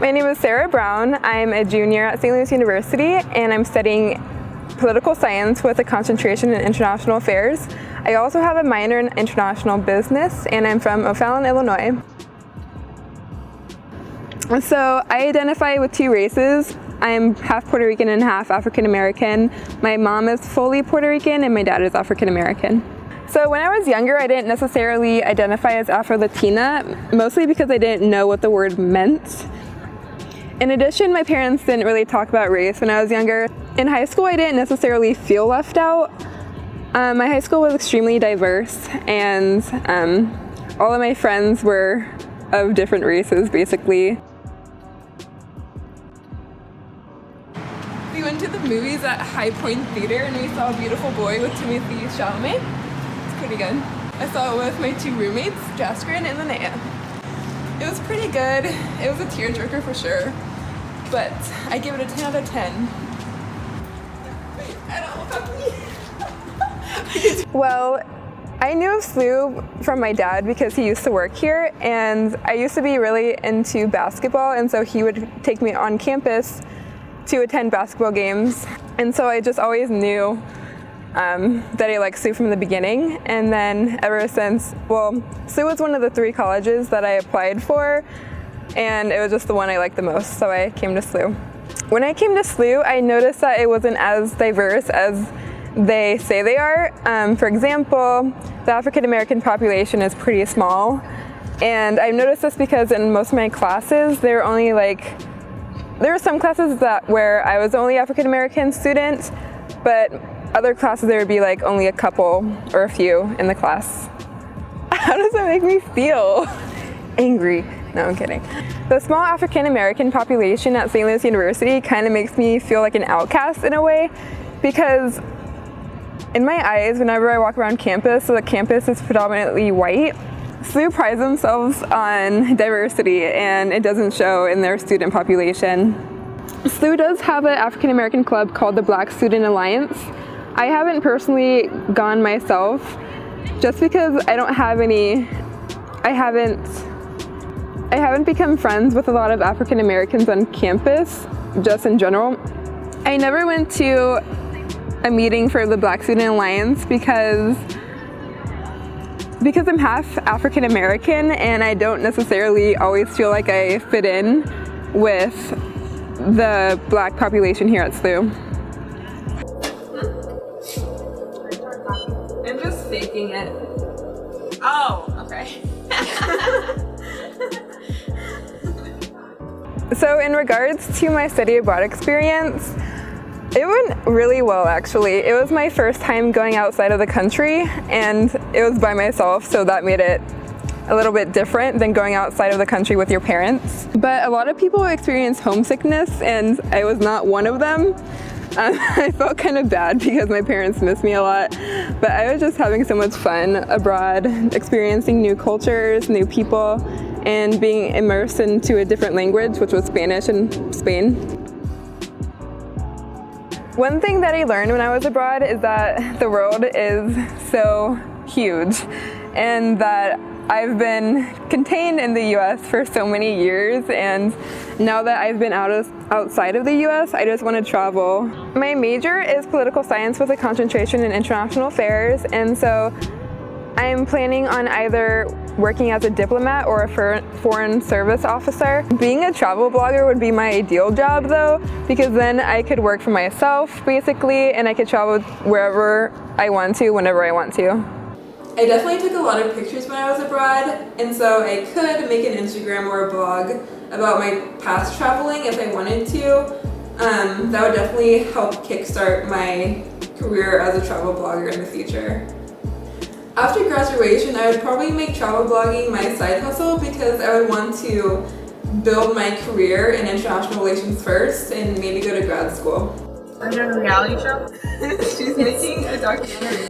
My name is Sarah Brown. I'm a junior at St. Louis University, and I'm studying political science with a concentration in international affairs. I also have a minor in international business, and I'm from O'Fallon, Illinois. So I identify with two races. I'm half Puerto Rican and half African American. My mom is fully Puerto Rican and my dad is African American. So when I was younger, I didn't necessarily identify as Afro-Latina, mostly because I didn't know what the word meant. In addition, my parents didn't really talk about race when I was younger. In high school, I didn't necessarily feel left out. My high school was extremely diverse, and all of my friends were of different races, basically. We went to the movies at High Point Theater, and we saw A Beautiful Boy with Timothy Chalamet. It's pretty good. I saw it with my two roommates, Jaskiran and Linnea. It was pretty good. It was a tearjerker for sure, but I give it a 10 out of 10. Wait, I don't know. Well, I knew of SLU from my dad because he used to work here, and I used to be really into basketball, and so he would take me on campus to attend basketball games, and so I just always knew that I liked SLU from the beginning. And then ever since, well, SLU was one of the 3 colleges that I applied for, and it was just the one I liked the most, so I came to SLU. When I came to SLU, I noticed that it wasn't as diverse as they say they are. For example, the African American population is pretty small, and I've noticed this because in most of my classes, there were some classes where I was the only African American student, but other classes there would be like only a couple or a few in the class. How does that make me feel? Angry. No, I'm kidding. The small African American population at St. Louis University kind of makes me feel like an outcast in a way, because in my eyes, whenever I walk around campus, so the campus is predominantly white, SLU prides themselves on diversity, and it doesn't show in their student population. SLU does have an African American club called the Black Student Alliance. I haven't personally gone myself, just because I haven't become friends with a lot of African Americans on campus, just in general. I never went to a meeting for the Black Student Alliance because I'm half African American, and I don't necessarily always feel like I fit in with the Black population here at SLU. I'm just faking it. Oh, okay. So in regards to my study abroad experience, it went really well, actually. It was my first time going outside of the country, and it was by myself, so that made it a little bit different than going outside of the country with your parents. But a lot of people experience homesickness, and I was not one of them. I felt kind of bad because my parents miss me a lot, but I was just having so much fun abroad, experiencing new cultures, new people, and being immersed into a different language, which was Spanish in Spain. One thing that I learned when I was abroad is that the world is so huge, and that I've been contained in the US for so many years, and now that I've been outside of the US, I just want to travel. My major is political science with a concentration in international affairs, and so I'm planning on either working as a diplomat or a foreign service officer. Being a travel blogger would be my ideal job though, because then I could work for myself basically, and I could travel wherever I want to, whenever I want to. I definitely took a lot of pictures when I was abroad, and so I could make an Instagram or a blog about my past traveling if I wanted to. That would definitely help kickstart my career as a travel blogger in the future. After graduation, I would probably make travel blogging my side hustle because I would want to build my career in international relations first and maybe go to grad school. Are you doing a reality show? She's making a documentary.